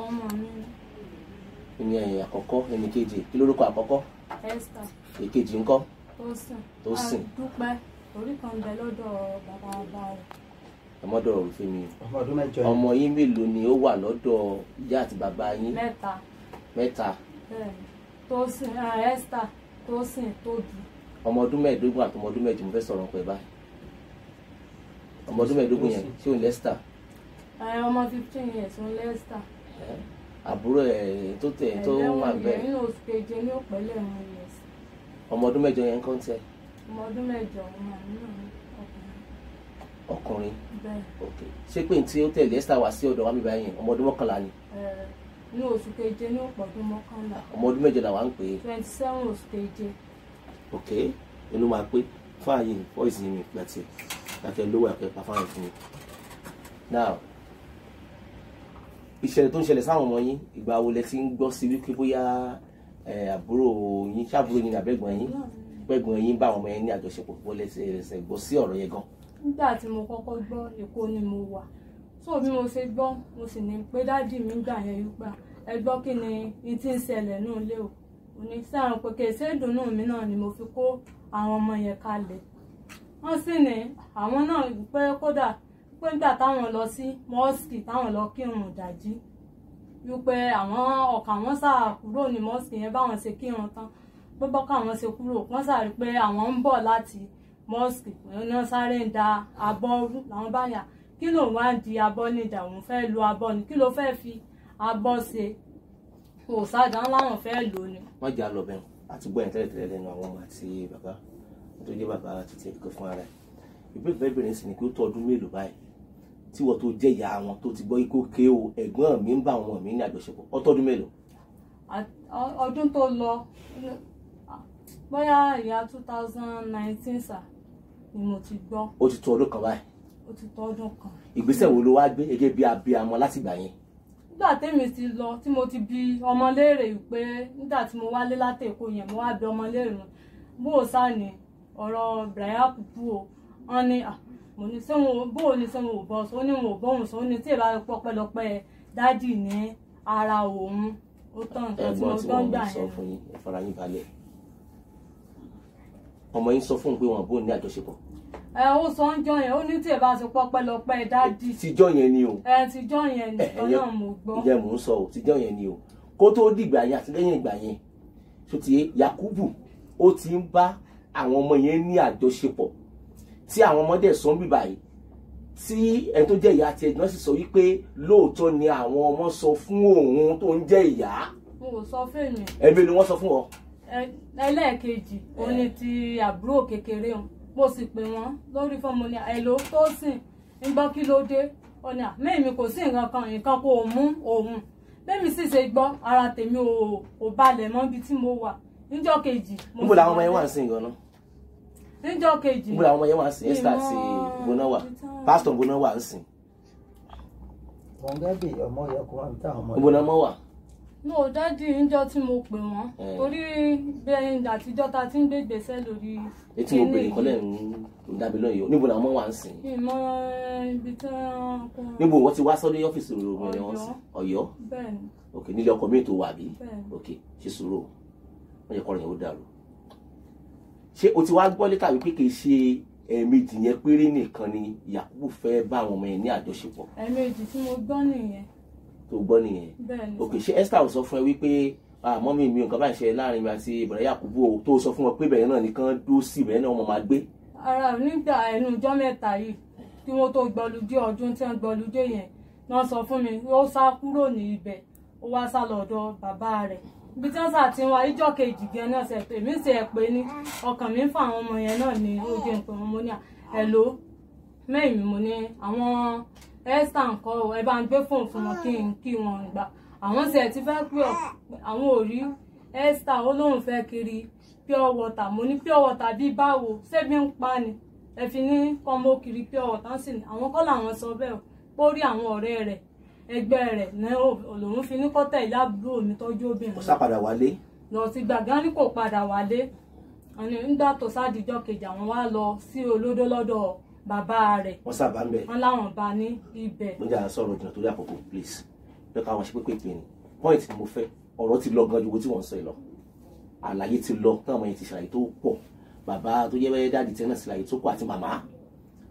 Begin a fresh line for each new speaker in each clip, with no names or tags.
ọmọ mi.
Ìní ẹ̀yìn àkọ́kọ́, ẹni kejì, kí lórúkọ àkọ́kọ́?
Esther.
Èkejì ńkọ́?
Tósìn. Dúpẹ́ orí kan bẹ lọ́dọ̀ bàbá rẹ̀.
Ọmọdọ̀ òfin mi.
Ọmọ ọdún mẹ́jọ.
Ọmọ yín mélòó ni ó wà lọ́dọ̀ ìyá àti bàbá yín?
Mẹ́ta. Bẹ́ẹ̀ni. Tósìn, Esther, Tósìn, Tóbi.
Ọmọ ọdún mẹ́ẹ̀ẹ́dógún àti ọmọ ọdún mẹ́jọ mo fẹ́ sọ̀rọ̀ pẹ̀ báyìí. Ọmọ ọdún mẹ́ẹ̀ẹ́dógún yẹn ṣé òun Esther?
Ọmọ 15 years òun Esther.
Àbúrò ẹ̀ tó tẹ̀ tó wà bẹ́ẹ̀.
Nínú oṣù keje ní òpẹ́lẹ̀ wọn yẹn.
Ọmọ ọdún mẹ́jọ yẹn kàn tẹ̀.
Ọmọ ọdún mẹ́jọ ọmọ mi náà
ọkùnrin.
Bẹ́ẹ̀.
Ok, ṣé pé tí ó tẹ̀lé Esther wá sí ọ̀dọ̀ wa mi báyìí ọmọ ọdún 11 ni?
Ní oṣù keje ní ọdún 11.
Ọmọ ọdún mẹ́jọ làwa ń pè é.
27 oṣù keje.
Ok, inú máa pé fáyín voice mi pẹ̀tì láti lówó ẹ̀kẹ́ pa fáyín fún mi. Now, ìṣẹ̀lẹ̀ tó ń ṣẹlẹ̀ sáwọn ọmọ yín ìgbà wo lẹ ti ń gbọ́ sí wípé bóyá àbúrò yín ṣàbúrò yín àbẹ́gbọ̀n yín gbẹ̀gbọ̀n yín bá àwọn ọmọ yẹn ní àjọṣepọ̀ wọlé ẹsẹ̀ gbọ́ sí ọ̀rọ̀ yẹn gan?
Nígbà tí mo kọ́kọ́ gbọ́ Èkó ni mo wà, so bí mo ṣe gbọ́ mo sì ní pé dádì mi gbà yẹn wípé ẹ gbọ́ kí ni tí ń ṣẹlẹ̀ náà lé o, òní sáà pé kèsè ìdùnnú mi náà ni mo fi kó àwọn ọmọ yẹn kalẹ̀. Wọ́n sì ní àwọn náà pé kódà pé nígbà táwọn lọ sí mọ́ọ̀sì táwọn lọ kírun ìdájí wípé àwọn ọkàn wọn sá kúrò ní mọ́ọ̀sì yẹn báwọn ṣe kírun tán pé bọ́kà wọn ṣe kúrò wọ́n sáré pé àwọn ń bọ̀ láti mọ́ọ̀sì wọ́n sáré ń da abọ́ rú làwọn bá yà kí ló wá ń di abọ́ nídà òun fẹ́ lo abọ́ ni kí ló fẹ́ fi abọ́ ṣe kò sáàdá láwọn fẹ́ lò ni.
wọ́n jà lọ bẹ̀rù àti gbọ́ yẹn tẹ́lẹ̀tẹ́lẹ̀ lẹ́nu àwọn ọmọ àti bàbá tó jẹ́ bàbá títí ẹ̀kọ́ fún ara ẹ̀. ìbéèrè fẹ́ bẹ̀rẹ̀ sí ni pé ó tó ọdún mélòó báyìí tí wọ́n tó jẹ́ ìyá wọn tó ti gbọ́ ikú ké o ẹ̀gbọ́n mi ń bá àwọn mi ní àjọṣepọ̀ ó tó ọdún mélòó?
ọdún tó lọ bóyá ìyá 2019 sà ni mo ti gbọ́.
ó ti tó ọdún kan báyìí.
ó ti tó ọdún kan.
ìgbésẹ̀ wo ló wá gbé gẹ́gẹ́ bí abiyamọ láti gbà yẹn?
nígbà tèmi ti lọ tí mo ti bi ọmọ léèrè pé nígbà tí mo wálé láti Èkó yẹn mo wá bi ọmọ léèrè bó o sá ní ọ̀rọ̀ Brian bú o wọ́n ní mo ní sẹ́wọ̀n bó o ní sẹ́wọ̀n ò bọ́ sọ ní wọn ò bọ́hùn sọ ní tí ì bá pọpẹ́lọpẹ́ dádì ní ara òun ó tán nǹkan tí mo gbọ́ gbà yẹn.
sọ fún yín ẹ fara yín balẹ̀ ọmọ yín sọ fún un pé wọn bó ní àjọṣepọ̀.
Ó sọ ń jọ yẹn ó ní tí ì bá ti pọpẹ́lọpẹ́ dádì.
tíjọ́ yẹn ni o.
Tíjọ́ yẹn nìkan náà mo gbọ́.
ìyẹn mò ń sọ o tíjọ́ yẹn ni o kó tó dìgbà yẹn àti lẹ́yìn ìgbà yẹn tó ti Yakubu ó ti ń bá àwọn ọmọ yẹn ní àjọṣepọ̀ tí àwọn ọmọdé sọ ń bì báyìí tí ẹni tó jẹ́ ìyá àti ẹ̀gbọ́n sì sọ wípé lóòótọ́ ni àwọn ọmọ sọ fún òun tó ń jẹ́ ìyá.
mo ò sọ fún mi.
ẹ̀mí ni wọ́n sọ fún ọ.
ẹlẹ́ẹ̀kejì ó ní ti àbúrò kékeré wọn mo sì pè wọ́n lórí fọ́ọ̀mù ní ẹ̀lò Tósìn ń gbọ́ kí ló dé ó ní àmẹ́mi kò sí nǹkan kò mú òun bẹ́ẹ̀mi sì ṣe gbọ́ ara tèmi ò balẹ̀ mọ́ ibi tí mo wà níjọ́ kejì.
níbo làwọn ọmọ yẹn wà ń sìn gan-an?
níjọ́ kejì.
níbo làwọn ọmọ yẹn wà ń sìn? Esther àti gbóná wà pásítọ̀ gbóná wà ń sìn.
wọn gẹ́bí ọmọ yẹ kó wọn táwọn ọmọ.
níbo làwọn wà?
no dádì níjọ́ tí mo pè wọ́n torí bẹ́ẹ̀ àtijọ́ ta ti ń gbé gbèsè lórí.
etí mo bèrè kọ́lẹ̀ ń dábì lóyè o níbo làwọn ọmọ wà ń sìn?
ìmọ̀ ibi tí wọ́n kọ́.
níbo wọ́n ti wá sọ́dọ̀ ọ́fíìsì òròmọ ẹ̀ wọ́n sìn? Ọ̀yọ́.
bẹ́ẹ̀ni.
ok nílé ọkọ mi tó wà bí?
bẹ́ẹ̀ni.
ok ṣe sùúrù wọ́n yẹ kọ́rin yẹn ó dàrú. ṣé o ti wá gbọ́ létà wípé kì í ṣe ẹ̀ẹ̀mejì yẹn péré nìkan ni Yakubu fẹ́ bá àwọn ọmọ yẹn ní àjọṣepọ̀?
ẹ̀ẹ̀mejì tí mo gbọ́ nìyẹn.
tó gbọ́ nìyẹn?
bẹ́ẹ̀ni.
ok ṣé Esther ò sọ fún ẹ wípé mọ́mí mi nǹkan báyìí ṣe láàrin mi àti ìbẹ̀rẹ̀ Yakubu o tó sọ fún wọn pé bẹ̀rẹ̀ náà nìkan dó sí ìbẹ̀rẹ̀ náà wọ́n máa gbé?
ara nígbà ẹnu ọjọ́ mẹ́ta yìí kí wọ́n tó gbọ́lúdé ọdún tí wọ́n gbọ́lúdé yẹn wọ́n sọ fún mi ó sá kúrò ní ibẹ̀ ó wá sá lọ́dọ̀ bàbá rẹ̀ ibi tí wọ́n sà ti wá ìjọ́ kejì gan náà ṣe pé mí ṣe pé ní ọkàn mi ń fa àwọn ọmọ yẹn náà ní ojú nǹkan wọn mo ní ẹ̀lò mẹ́yìn mo ní àwọn Esther nǹkan ẹ bá ń gbé fóònù fún wọn kí wọn gbà àwọn sì ẹ̀ ti fẹ́ pé àwọn ò rí Esther ó lóun fẹ́ kiri pure water mo ní pure water bíi báwo ṣébi ń pa ni ẹ fi ní kọ́mọ́ kiri pure water sì ní àwọn kọ́ làwọn sọ bẹ́ẹ̀ pórí àwọn ọ̀rẹ́ rẹ̀ ẹgbẹ́ rẹ̀ náà lòun fi ní kọ́tẹ̀ ìyá àbúrò mi tọ́jú obìnrin.
kò sá padà wálé.
lọ sí gbàgán ní kò padà wálé nígbà tó sádìjọ́ kejì àwọn wá lọ sí olódó lọ́dọ̀ bàbá rẹ̀.
wọ́n sábà ń bẹ̀.
wọ́n láwọn bá ní ibẹ̀.
mo jà sọ̀rọ̀ jìnnà torí àkókò please. bẹ́ẹ̀ káwọn ṣe pépè ni point tí mo fẹ́ ọ̀rọ̀ ti lọ gan ju owó tí wọ́n ń sọ yìí lọ àlàyé ti lọ táwọn ọmọ yẹn ti ṣàlàyé tó pọ̀ bàbá tó jẹ́ bẹ́ẹ̀ dáàdì tẹ́nà ṣàlàyé tó pọ̀ àti màmá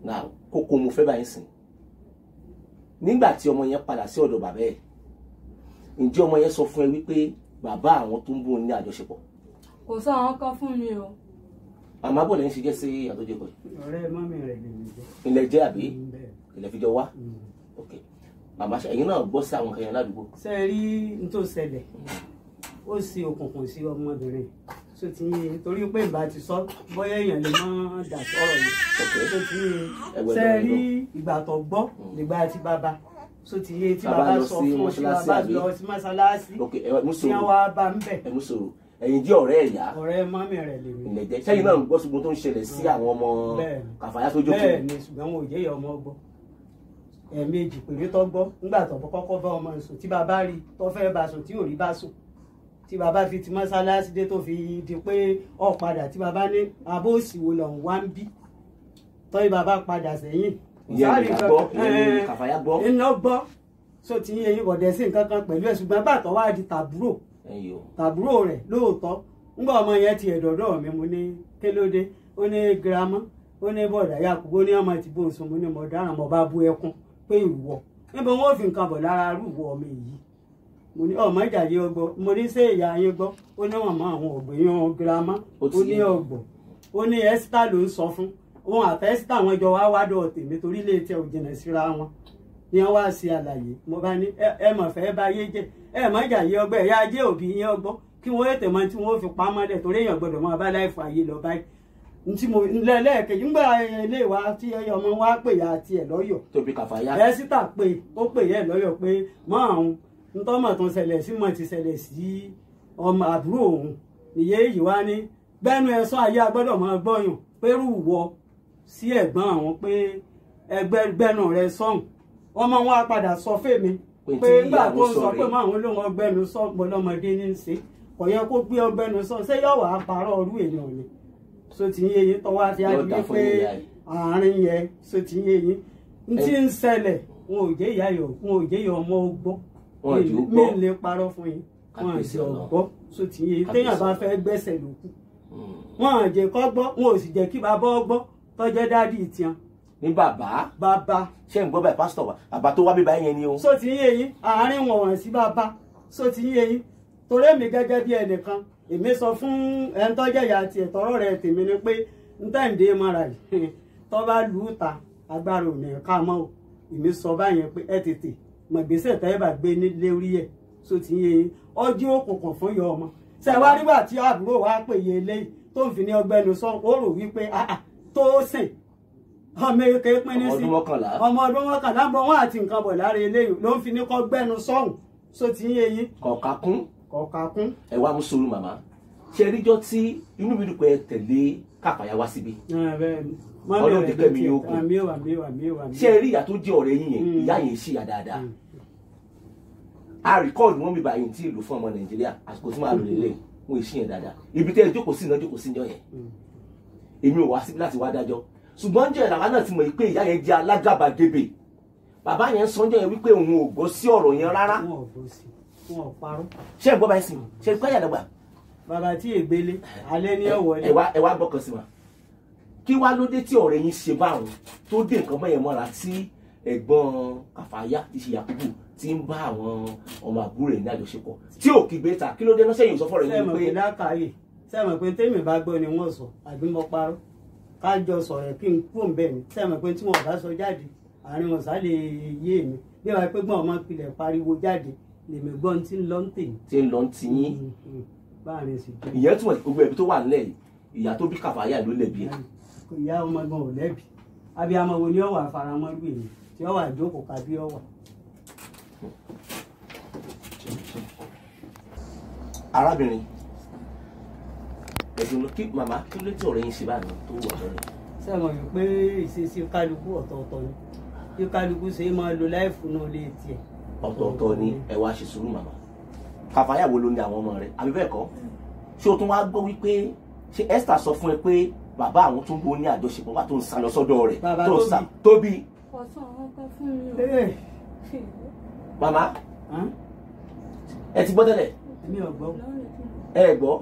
náà kókó mo fẹ́ báyìí sìn nígbà tí ọmọ yẹn padà sí ọ̀dọ̀ bàbá ẹ̀ ǹjẹ́ ọmọ yẹn sọ fún ẹ wípé bàbá àwọn tó ń bú ní àjọṣepọ̀?
kò sọ àwọn kan fún mi o.
màmá bọ̀ lẹ́yìn ṣe jẹ́ sí àtọ́jọpọ̀
ọ̀rẹ́ mọ́mí rẹ̀ lè mi jẹ́.
ilẹ̀ jẹ́ àbí ilẹ̀ fi jọ wá ok màmá ẹ̀yin náà gbọ́ sí àwọn kan yẹn ládùúgbò.
ṣe rí n tó ṣẹlẹ̀ ó sì òkùnkùn sí ọmọbìnrin tó ti yé torí pé ìbá ti sọ bóyá èèyàn lè má dà sọ̀rọ̀ yìí tó ti yé ṣe rí ìgbà tó gbọ́ nígbà tí bàbá tó ti yé tí bàbá sọ fún tí bàbá lọ sí mọ́ṣáláṣí tí wọ́n wá bá ń bẹ̀.
ẹ̀yin jẹ́ ọ̀rẹ́ ẹ̀yà
ọ̀rẹ́ mọ́mí rẹ̀ lè mi.
ilẹ̀ jẹ́ sẹ́yìn náà gbọ́ ṣùgbọ́n tó ń ṣẹlẹ̀ sí àwọn ọmọ Kàfáyá tó jókòó.
bẹ́ẹ̀ ni ṣùgbọ́n wọn ò jẹ́ ìyá ọmọ gbọ́ ẹ̀ẹ̀mejì péré tó gbọ́ nígbà tó kọ́kọ́ bá ọmọ sùn tí bàbá rí tó fẹ́ bá sùn tí ò rí bá sùn tí bàbá fi ti mọ́ṣáláṣí dé tó fi di pé ó padà tí bàbá ní abó òsì wo lọ́hùn wá ń bí tọ́yì bàbá padà sẹ́yìn.
ìyẹn Kàfáyá gbọ́.
iná gbọ́ so ti yẹ yín bọ̀dẹ̀ sí nǹkan kan pẹ̀lú ẹ̀ ṣùgbọ́n bàtọ̀ wá di tàbúrò rẹ̀ lóòótọ́ ńgbà ọmọ yẹn ti ẹ̀dọ̀dọ̀ mi mo ní kélódé ó ní girama ó ní bọ̀dà Yakubu ó ní ọmọ ti bó sùn mo ní mo dáràn mo bá bú ẹkún pé ìwọ níbo wọn ò fi nǹkan bọ̀ lára rúwọ ọmọ èyí mo ní ọmọ ìjàyè ọgbọ mo ní ṣé ìyá yín gbọ́ ó ní wọn mọ àwọn ògbéyàn girama ó ní ọgbọ ó ní Esther ló ń sọ fún wọn àtẹ Esther wọn jọ wá wádọ̀ tèmi torí ilé tẹ ò jìnà síra wọn ni wọn wá sí àlàyé mo bá ní ẹ mọ̀ fẹ́ bá yé jẹ́ ẹ mọ̀ ìjàyè ọgbọ ẹ̀yà ajé òbí yín ọgbọ́ kí wọ́n ètè mọ tí wọ́n fi pamọ́ dẹ̀ torí èèyàn gbọ́dọ̀ mọ́ abá láìfọ ayé lọ báyìí ntí mo lẹ́ẹ̀kejì ńgbà ilé wa tí ọmọ wa pè ya tiẹ̀ lọ́yọ̀
tóbi Kàfáyá
ẹ síta pé ó pè yẹ lọ́yọ̀ pé mọ́ àwọn ntọ́mọ̀ tó ń ṣẹlẹ̀ sí mọ̀ ti ṣẹlẹ̀ sí ọmọ àbúrò òun ìyé yìí wá ní gbẹ́nu ẹ̀sọ́ ayé agbọ́dọ̀ máa gbọ́yàn pẹ̀rù wọ sí ẹ̀gbọ́n àwọn pé ẹgbẹ́nu rẹ̀ sọ̀hún ọmọ wọn á padà sọ fèmí pé nígbà tó sọ pé mọ́ àwọn olóhùn ọgbẹ́nu sọ̀gbọ́n lọ́mọdé ní í ṣe kò yẹ kó gbé ọgbẹ́nu sọ ṣé yọ̀ wá parọ́ ọdún èèyàn ni so ti yé yín tọ́wọ́ àti adìyẹ pé àárín yẹn so ti yé yín n tí ń ṣẹlẹ̀ wọn ò jẹ́ ìyá yọ̀ wọn ò jẹ́ ìyá ọmọ gbọ́ mi lè parọ́ fún yín wọn àti ọ̀gbọ́ so ti yé yín téèyàn bá fẹ́ gbẹ́sẹ̀ lókù wọn à jẹ́ kọ́ gbọ́ wọn ò sì jẹ́ kí bàbá ọgbọ́ tọ́jẹ́ dádì ìtìyàn.
ní bàbá ṣé ń gbọ́ báyìí pásítọ̀ wa bàbá tó wá bíbá yẹn ni o.
so ti yé yín àárín wọn wọ̀n sí bàbá so ti yé yín torí èmi gẹ́gẹ́ bí ẹnìkan èmi sọ fún ẹ̀ńtọ́jẹ̀yà àti ẹ̀tọ́rọ̀ rẹ̀ tèmi ni pé ntẹ́ǹdé mara yìí tó bá lù ú ta agbára ò ní ká mọ́ o èmi sọ báyẹn pé ẹ tètè mọ̀ gbèsè tẹ́ ẹ bá gbé nílé orí ẹ̀ so ti yé yín ọjọ́ òkùnkùn fún yọ ọmọ ṣe wá nígbà tí àbúrò wa pè yé eléyìí tó ń fi ní ọgbẹ́nu sọ ó rò wípé tó sìn ọmọ èké pín ní sí ọmọ ọdún mọ́kànlá ń bọ̀ wọ́n àti nǹkan bọ̀ lára eléyìí ló ń fi ní kọ́ gbẹ́nu sọ́hùn so ti yé yín. kọ̀ọ̀kakún.
ẹ wá mú sùúrù màmá ṣe ríjọ tí inú mi dùpẹ́ tẹ̀lé Kàfáyá wá síbi ọlọ́run ti kẹ́mi yóò kù ṣe rí ìyá tó jẹ́ ọ̀rẹ́ yín yẹn ìyá yẹn ṣìyà dáadáa a rìkọ́ọ̀dù wọn mi báyìí tí ìlú fún ọmọ Nàìjíríà àsìkò tí máa lò lélẹ̀ wọn ì ṣìyàn dáadáa ibi tẹ́ ẹ jókòó sí iná jókòó sí ìjọ yẹn èmi ò wá síbi láti wá dájọ́ ṣùgbọ́n jẹ́ ìlànà náà ti mọ̀ pé ìyá yẹn jẹ́ alágàbàgebè bàbá yẹn sọ́njọ́ yẹn wípé òun ò gbọ́ sí ọ̀rọ̀ yẹn rárá ṣé ẹ gbọ́ báyìí sí ṣe é pẹ́yà dàgbà
bàbá tí ègbélé alẹ́ ní ọ̀wọ́ ni.
ẹ wá gbọ́kàn sí wa kí wá ló dé tí ọ̀rẹ́ yín ṣe báwọn tó dé nǹkan mọ́ yẹn mọ́ra tí ẹ̀gbọ́n Kàfáyá ti ṣe Yakubu tí ń bá àwọn ọmọ àbúrò rẹ̀ ní àjọṣepọ̀ tí ò kígbe ta kí ló dé náà sẹ́yìn sọ fọ́ọ̀rẹ́ yín pé.
sẹ́mọ̀ pé tèmi bá gbọ́ ni wọ́n sọ àbí mo parọ́ kájọ sọ̀rọ̀ kí n kú bẹ́ẹ̀ ni sẹ́mọ̀ pé tí wọ́n bá sọ jáde àárín wọn sá lè yé mi bí wàá pé gbọ́n ọmọ pilẹ̀ pariwo jáde lèmi gbọ́n tí ń lọ ń tè.
tí ń lọ ń ti yín ìyẹn túmọ̀ sí gbogbo ẹbí tó wà nílẹ̀ yìí ìyá tó bí Kàfáyá ló lẹ̀bi ẹ̀.
ìyá ọmọ gan ò lẹ́bi abiyamọ wo ni ó wà faramọ́rú èyí tí ó wà jókòó kábí ó wà.
arábìnrin ẹ̀dùn kí màmá kí ló tí ọ̀rẹ́ yín ṣe báyìí tó wà lọ́rẹ̀.
sẹ́wọ̀n yìí pé ìṣesí kálukú ọ̀tọ̀ọ̀tọ̀ ni bí kálukú ṣe máa lo láìfù náà lé tiẹ̀.
ọ̀tọ̀ọ̀tọ̀ ni ẹ wá ṣe sùúrù màmá Kàfáyá wo ló ní àwọn ọmọ rẹ àbí bẹ́ẹ̀ kọ́ ṣé o tún wá gbọ́ wípé ṣé Esther sọ fún ẹ pé bàbá àwọn tó ń bó ní àjọṣepọ̀ wà tó ń sá lọ sọ́dọ̀ rẹ̀ tó ń sá tóbi.
ọ̀sán àwọn kan fún mi o.
màmá ẹ ti gbọ́ tẹ́lẹ̀.
mi ò gbọ́.
ẹ gbọ́.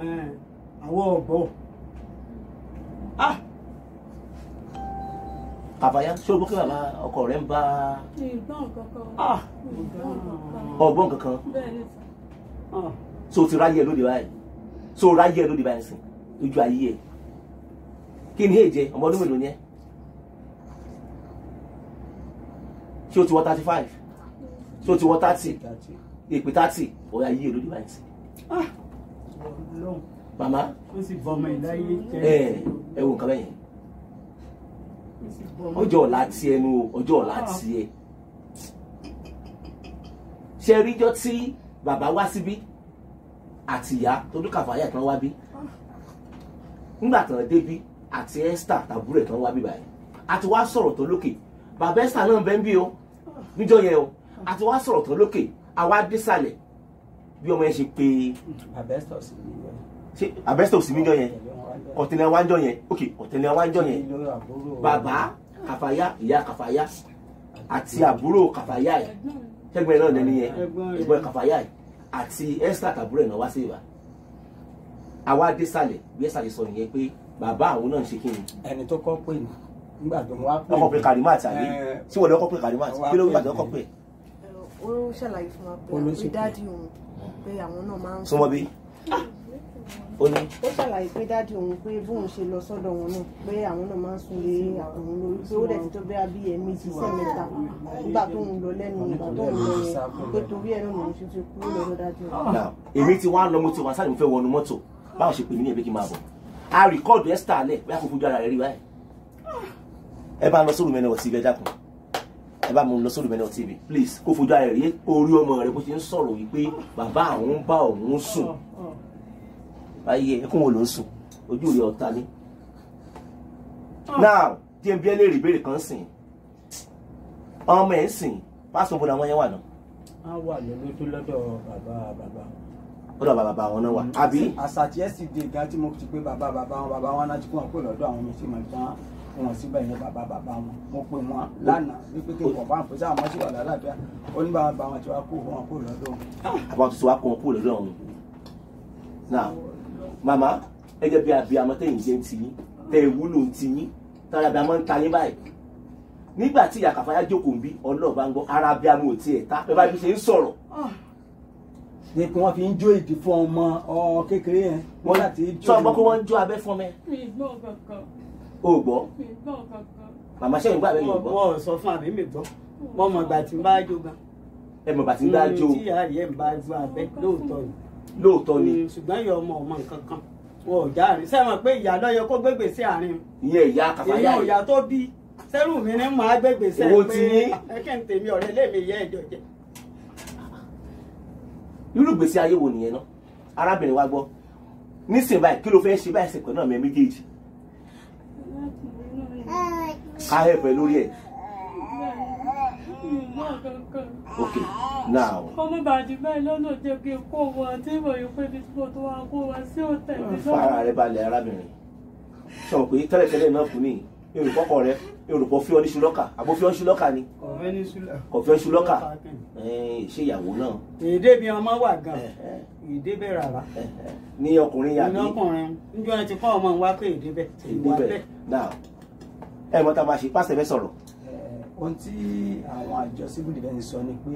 àwọn ọ̀gbọ́.
Kàfáyá ṣé o gbọ́ kí bàbá ọkọ rẹ̀ ń bá. ọgbọ́n kankan. so ti ráyè lóde báyìí so ráyè lóde báyìí sìn lójú ayé ẹ kí ni èjẹ ọmọ ọdún mélòó ni ẹ ṣé o ti wọ 35 ṣé o ti wọ 30 èpè 30 ọ̀rẹ́ ayé lóde báyìí sìn. màmá ẹ wo nǹkan bẹ́yẹn ọjọ́ ọ̀la ti ẹnu ọjọ́ ọ̀la ti ẹ ṣe ríjọ́ tí bàbá wá síbí àti ìyá tó dún Kàfáyà kan wá bí nígbà tán débí àti Esther tàbúrò kan wá bí báyìí àti wá sọ̀rọ̀ tó lókè bàbá Esther náà bẹ́ ń bí o níjọ́ yẹn o àti wá sọ̀rọ̀ tó lókè àwa désàlẹ̀ bí ọmọ yẹn ṣe pé Abẹ́sítọ̀ sí níjọ́ yẹn ọ̀tẹ̀lẹ̀ wa ń jọ yẹn ok ọ̀tẹ̀lẹ̀ wa ń jọ yẹn bàbá Kàfáyà ìyá Kàfáyà àti àbúrò Kàfáyà yìí ṣẹ́gbẹ́ náà lẹ́ni yẹn ẹ̀gbọ́n Kàfáyà yìí àti Esther tàbúrò náà wá sí ìwà àwa désàlẹ̀ bí Esther ṣe sọ nìyẹn pé bàbá àwọn náà ń ṣe kí ni.
ẹni tó kọ́ pè ní nígbà tó wá pè.
ọkọ̀ pé Karimat àbí tí wọ́n lè ọkọ̀ pé Karimat kí ló ń gbà tó ọkọ̀ pé.
ó ṣàlàyé fún wa pé dáàdi òun pé àwọn náà máa ń.
súnmọ́ bí ó ní.
ó ṣàlàyé pé dáàdi òun pé bóun ṣe lọ sọ́dọ̀ wọn náà pé àwọn náà máa ń sunlé àwọn lórí pé ó dẹ̀ ti tó bẹ́ẹ̀ bí ẹ̀mí ti sẹ́mẹ́ta nígbà tó ń lọ lẹ́nu ìgbà tó ń lọ yẹn pé torí ẹ̀ náà lòun ṣe ti kúrò lọ́dọ̀ dáàdi òun.
èmi ti wá lọ mo ti wá sáré mo fẹ́ wọnú mọ́tò báwo ṣe pè mí ní ẹbí kí n máa bọ̀ a rìkọ́ọ̀dù Esther lẹ̀ bóyá kò fojú ara rẹ̀ rí báyìí ẹ bá ń lọ sórí Mẹ́nẹ̀wọ̀ TV ẹ dákun ẹ bá mú lọ sórí Mẹ́nẹ̀wọ̀ TV please kó fojú ara rẹ̀ rí orí ọmọ rẹ̀ bó ṣe ń sọ̀rọ̀ wípé bàbá àwọn ń bá òun sùn ayé ẹkún wo ló ń sùn ojú rẹ̀ ọ̀tá ní. now díẹ̀ bí ẹ lè rí ìbéèrè kan sìn ọmọ ẹ̀ ń sìn pásítọ̀ bọ́dà wọn yẹn wà náà.
a wà lọ́dọ̀ bàbá
ọ̀dọ̀ bàbá wọn náà wà àbí.
àṣàtì ẹ̀sìdè gan tí mo ti pé bàbá wọn náà ti kó wọn pé lọ́dọ̀ àwọn ọmọ ìṣèmọ̀ ìtàn wọn síbẹ̀ yẹn bàbá wọn mo pè wọn lánàá wípé kí n kọ̀ bá ń pèsè àwọn mọ́sí wà lálàáfíà ó ní bàbá wọn ti wá kó wọn kó lọ́dọ̀.
àbá tuntun wa kó wọn kó lọ́dọ̀ ọ̀hún. now màmá ẹgẹ́ bí abiyamọ tẹ̀yìn jẹ́ ń tiyín tẹ̀ ìwúlò ń tiyín tàbí abiyamọ ń ta yín báyìí nígbà tí ìyá Kàfáyà jókòó ń bí ọlọ́ọ̀bá ń gbọ́ ara abiyamọ ò tiẹ̀ ta ẹ bá bí ṣe ń sọ̀rọ̀.
ní kí wọ́n fi ń jó ìdí fún ọmọ kékeré yẹn wọ́n láti jó.
sọ gbọ́ pé wọ́n ń jó abẹ́ fún mẹ́.
mi gbọ́ kankan.
o gbọ́.
mi gbọ́ kankan.
màmá ṣẹ́yìn gbọ́ abẹ́ yóò gbọ́.
wọ́n sọ fún àbí mi gbọ́ mo mọ̀ gbà tí ń bá jó gan.
ẹ mọ̀ gbà tí ń bá jó.
tí ìyá rẹ̀ ń bá jó abẹ́ lóòótọ́ ni.
lóòótọ́ ni.
ṣùgbọ́n ìyá ọmọ nǹkan kan wọn ò já àárín sẹ́wọ̀n pé ìyá lọ́yọ kó gbégbè sí àárín.
ìyẹn ìyá Kàfáyà yìí.
èyí ìyá tó bí sẹ́rù mi ní mọ̀ á gbégbè sẹ́ẹ̀ pé ẹ̀kẹ́ ń tèmi ọ̀rẹ́ lèmi yẹ ẹ̀jọ̀ jẹ.
irú ìgbésí ayé wo nìyẹn náà arábìnrin wa gbọ́ nísìnyí báyìí kí ló fẹ́ ṣe báyìí sèpẹ́ náà mẹ́ méjèèjì ká hẹ̀pẹ̀ lórí ẹ̀. ok now.
ọmọ bàdí báyìí lọ́nà jẹ́ kí n kó wọn tí mo yọ pé bí mo tó wá kó wọn sí òtẹ́ẹ̀lì náà.
fara rẹ balẹ̀ arábìnrin sọ pé tẹ́lẹ̀tẹ́lẹ̀ náà kù ní olùkọ́kọ́ rẹ olùkọ́ fi ọ́ ní ṣùlọ́kà àbó fi ọ́ ṣùlọ́kà ni kọ̀fẹ́ ṣùlọ́kà ṣé ìyàwó náà.
èdè bí ọmọ wà gan èdè bẹ rárá.
ní ọkùnrin yàgbé.
ní ọkùnrin níjọ́ ẹ ti kọ́ ọmọ wa pé èdè bẹ.
èdè bẹ náà ẹ mọ tá a máa ṣe pàṣẹ fẹ́ sọ̀rọ̀.
ohun tí àwọn àjọ civil defence sọ ni pé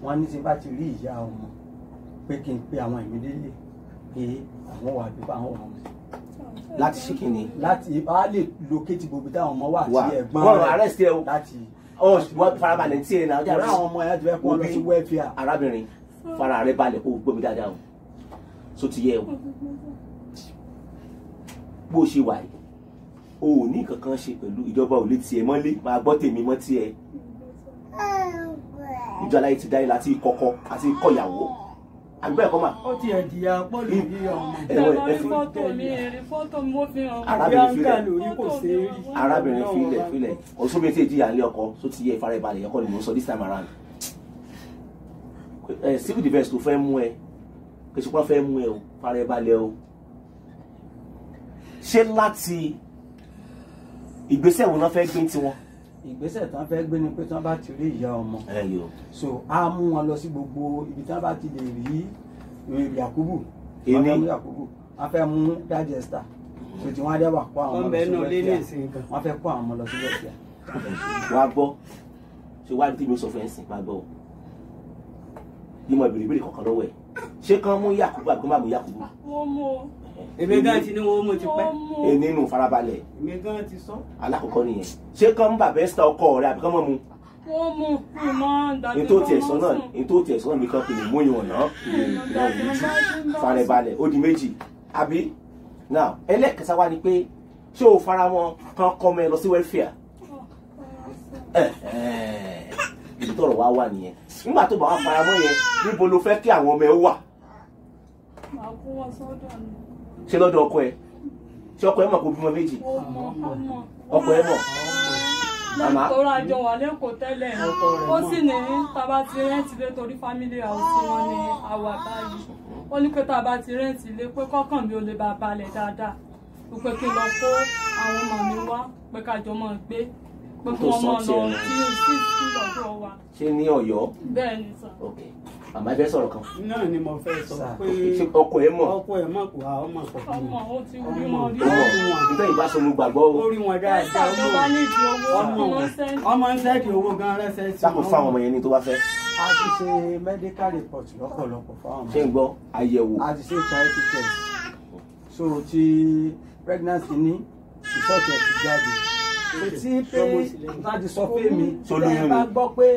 wọ́n ní tí bá ti rí ìyá ọmọ pé kí n pe àwọn ìmídélé pé àwọn wà bí báwọn wà wọn.
láti ṣe kìíní.
láti bá lè locate gbogbo táwọn ọmọ wà àti ẹ̀gbọ́n
rẹ̀ wọ́n arrest ẹ o
láti.
wọ́n farabalẹ̀ tí ẹ náà.
ọ̀rẹ́ àwọn ọmọ yẹn ti fẹ́ kó lọ sí welfare.
arábìnrin fara rẹ balẹ̀ kó gbọ́ mi dáadáa o so ti yẹ o bó ṣe wà yìí o ò ní kankan ṣe pẹ̀lú ìjọba ò lè tiẹ̀ mọ́lé máa gbọ́ tèmi mọ́ tiẹ̀ ìjọ aláyé ti dáyé láti kọ́kọ́ àti kọ́yàwó àgbẹ̀ ẹ̀kọ́ mà.
ó ti ẹ̀ dìyà pọ́lù bí ọmọ.
ẹ̀wọ̀n fọ́tò mi èrè fọ́tò mo fi hàn.
arábìnrin filẹ̀ ọ̀ṣunbí tí ìjìyà ńlẹ̀ ọkọ tó ti yẹ ìfarabalẹ̀ ẹ̀kọ́ ni mò ń sọ this time around. civil defence tó fẹ́ mú ẹ kẹsùpọ̀ fẹ́ mú ẹ o farabalẹ̀ o ṣé láti ìgbésẹ̀ wo náà fẹ́ gbé tiwọn.
ìgbésẹ̀ tí wọ́n fẹ́ gbé ni pé tí wọ́n bá ti rí ìyá ọmọ so á mú wọn lọ sí gbogbo ibi tí wọ́n bá ti lè rí Yakubu wọ́n fẹ́ mú dájú Esther so tí wọ́n á dẹ́wà kó àwọn ọmọ lọ sí wẹ́fíà wọ́n fẹ́ kó àwọn ọmọ lọ sí wẹ́fíà.
wàá gbọ́ ṣé wàá tí mi sọ fẹ́ sìn wàá gbọ́ ìmọ̀ ìbèrè kọ̀ọ̀kan lọ́wọ́ ẹ̀ ṣé kán mú Yakubu àbí kán má mú Yakubu.
wọ́n mú o.
èmi gan ti ní wọ́n mú ti pẹ́.
nínú farabalẹ̀.
èmi gan ti sọ.
alákọ̀ọ́kọ́ nìyẹn ṣé kán mú bàbá Esther ọkọ rẹ̀ àbí kán mọ́ mu.
wọ́n mú ìmọ̀ dàbí
tó tiẹ̀ sọ náà ní tó tiẹ̀ sọ náà nìkan kò lè mú ìwọ̀n náà farabalẹ̀ ó di méjì àbí. now ẹlẹ́kẹ̀sà wá ni pé ṣé o fara wọn kán kọ́ mọ́ ẹ lọ sí welfare. ibi tọ́rọ̀ wá wà nìyẹn nígbà tó bá wà fara mọ́ yẹn níbo ló fẹ́ kí àwọn ọmọ ẹ wà.
màá kó wọn sọ́dọ̀ ni.
ṣé lọ́dọ̀ ọkọ ẹ ṣé ọkọ ẹ mọ̀ kó bímọ méjì. ọkọ ẹ mọ̀.
màmá torí àjọ wà lẹ́kọ̀ọ́ tẹ́lẹ̀ ó sì ní tàbá ti rẹ́ǹtì lé torí family house wọn ni àwà báyìí ó ní pé tàbá ti rẹ́ǹtì lé pé kọ́kàn mi ò lè bá balẹ̀ dáadáa pé kí n lọ kó àwọn ọmọ mi wá pé kájọ mọ̀ gbé pé kí wọ́n mọ̀ lọ sí lọ́dọ̀ wa.
ṣé ní Ọ̀yọ́.
bẹ́ẹ̀ ni sà.
ok àmọ́ ẹ fẹ́ sọ̀rọ̀ kan.
náà ni mo fẹ́ sọ pé
ọkọ ẹ mọ̀.
ọkọ ẹ mọ̀ kó ọmọ kọ.
ọmọ ó ti rí wọn rí
wọn. nítorí ìbá sọ mo gbàgbọ́ o.
ó rí wọn dáadáa.
ìjọba nídìí owó
ọmọ ń sẹ́ẹ̀dì owó gan rẹ́sẹ̀ sí.
sáko fún àwọn ọmọ yẹn ní tó bá fẹ́.
a ti ṣe medical report lọ́pọ̀lọpọ̀ fáwọn ọmọ.
ṣé ń gbọ́ àyẹ̀wò.
a ti ṣe HIV test so ti pregnancy ní ìsọ̀tẹ̀ ti jáde. tí pé láti sọ pé mi ẹ bá gbọ́ pé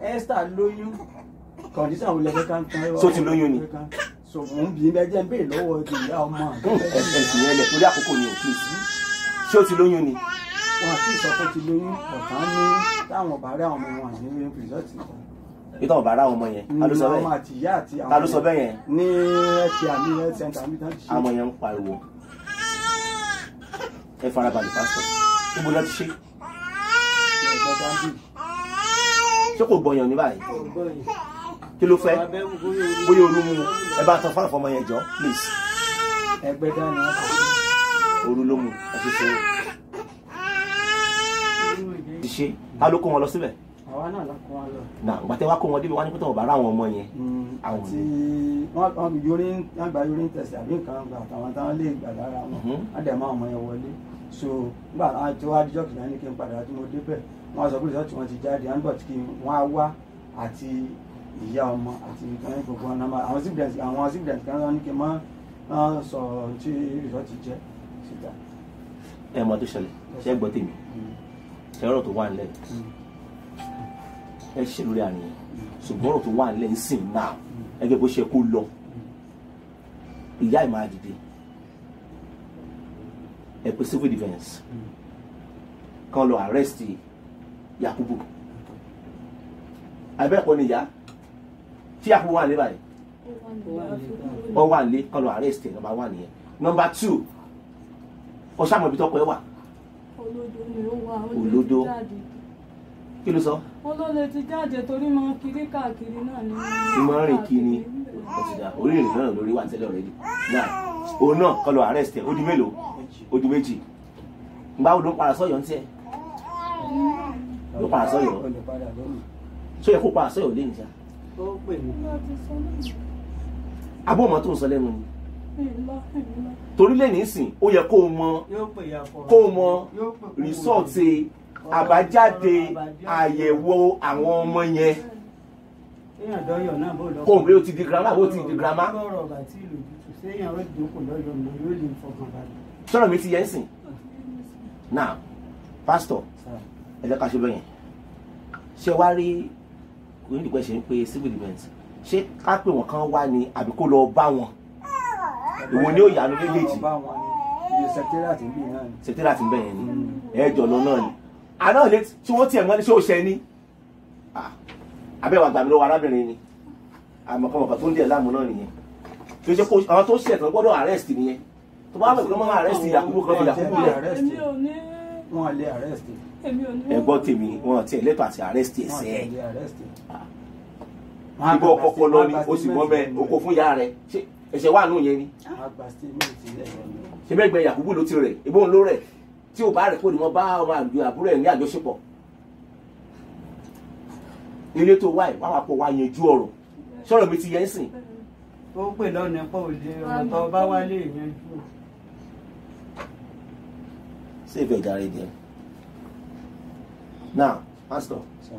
Esther lóyún condition wo lẹ́fẹ̀ẹ́ kan kan.
so ti lóyún ni.
so mò ń bí ẹjẹ ń bèè lọ́wọ́ ìyá ọmọ.
ẹsìn yẹn lẹ torí àkókò ni o please. ṣé o ti lóyún ni.
wọn àti sọ pé ti lóyún ọ̀tán ní táwọn ọ̀bá rẹ̀ àwọn ọmọ wọn ní rìsọ́ọ̀tì kan.
ìtàn ọ̀bá rẹ̀ àwọn ọmọ yẹn. ta ló sọ bẹ́ẹ̀.
ọmọ àti ìyá àti àwọn.
ta ló sọ bẹ́ẹ̀ yẹn.
ní ẹ̀kí àmì health center mi tán ti ṣe.
àwọn yẹn ń pariwo. ẹ farabalẹ̀ pásítọ̀ níbo náà ti ṣe. ṣé kò gbọ̀yàn ní báyìí. kí ló fẹ́ bóyá olú mu ẹ bá tan fáwọn ọmọ yẹn jọ please.
ẹgbẹ́ dání wọn kò
olú ló mu ẹ ti ṣe. ti ṣe ta ló kó wọn lọ síbẹ̀.
àwa náà la kó wọn lọ.
nà gbàtẹ́ wá kó wọn débi wá ní pẹ́tẹ́ wọn bá rà àwọn ọmọ yẹn. àwọn
àti wọn gba urine test àbí nǹkan gbà àtàwọn táwọn lè gbà lára wọn wọn dẹ̀ máa ọmọ yẹn wọlé so nígbà tí wọ́n á díjọ́ kìlá ní kí n padà tí mo débẹ̀ wọ́n sọ pé ìsọ́ọ̀tì wọn ti jáde àńbọ̀ tí wọ́n á wá àti ìyá ọmọ àti ìkan gbogbo ọ̀nà àwọn siblings kan wọ́n ní kí n máa sọ tí ìsọ́ọ̀tì jẹ́ síta.
ẹ mọ tó ṣẹlẹ̀ ṣe gbọ́ tèmi ṣe ọ̀rọ̀ tó wà nílẹ̀ ẹ ṣe lórí àníyàn ṣùgbọ́n ọ̀rọ̀ tó wà nílẹ̀ ń sìn náà ẹgbẹ́ bó ṣe kó lọ ìyá ẹ̀ máa dìde ẹ pé civil defence kan lọ arrest Yakubu abẹ́ẹ̀kọ́ ni ìyá tí Yakubu wà ní báyìí ọ wà ní kan lọ arrest ẹ̀ number 1 nìyẹn. number 2 ọ̀ṣàmọ̀ ibi tọ́kọ ẹ wà.
olódó ni ó wà
olódó kí ló sọ.
olódó ti jáde torí máa ń kiri káàkiri náà ni.
tí máa ń rìn kiri orí ìrìn náà lórí wà tẹ́lẹ̀ already náà òun náà kan lọ arrest ẹ̀ ó di mélòó ó di méjì ngbà wo ló ń para sọ́yọ̀ ń tiẹ̀ ló para sọ́yọ̀ sọ yẹ kó para sọ́yọ̀ lé nìjà. abọ́ ọmọ tó ń sọ lẹ́nu ni torí lè ní sìn ó yẹ kó o mọ rìsọ́ọ̀tì àbájáde àyẹ̀wò àwọn ọmọ yẹn kó o bí o ti di girama bó ti di girama. sọ̀rọ̀ mi ti yẹn sìn now pastor ẹ jẹ́ ká ṣe bẹ́yẹn ṣé wá rí onídìpẹ́ ṣe ń pe civil defence ṣé ká pè wọ́n kán wá ní àbí kó lọ bá wọn ìwọ ni ó yànnú méjèèjì secretariat ń bẹ̀ yẹn ni ẹ̀ẹ́jọ̀ lọ náà ni àná ilé tí wọ́n tiẹ̀ mọ́ ní ṣé ó ṣe ní abẹ́wà gbàmí lọ́wọ́ arábìnrin ni àmọ̀kànmọ̀kàn tó ń díẹ̀ láàmú náà nìyẹn tó ṣe kó àwọn tó ṣẹ̀ tán gbọ́dọ̀ arrest nìyẹn tó bá bẹ̀rẹ̀ kó máa arrest Yakubu kan fi Yakubu lẹ̀.
wọ́n lè arrest.
ẹ̀gbọ́n tèmi wọn ti ẹ̀lẹ́tọ̀ àti arrest ẹ̀sẹ̀ ẹ̀ ibò ọkọ̀ lọ ni o sì mọ́ bẹ́ẹ̀ o kò fún ìyá rẹ̀ ẹ̀ṣẹ̀ wà nù yẹn ni ṣe bẹ́ẹ̀ gbẹ Yakubu ló ti rẹ̀ ìbọn ló rẹ̀ tí o bá rẹ̀ kó ni wọ́n bá ọmọ àbúrò ẹ̀ ní àjọṣepọ̀ ilé tó wáyé wá wà pọ̀ wá yanjú ọ̀rọ̀ sọ̀rọ̀ mi ti yẹn sìn.
ó pè lọ́nà pọ̀ òde ọ̀rọ̀ tó bá wálé yẹn.
Save your garage there. Now, pastor.
So.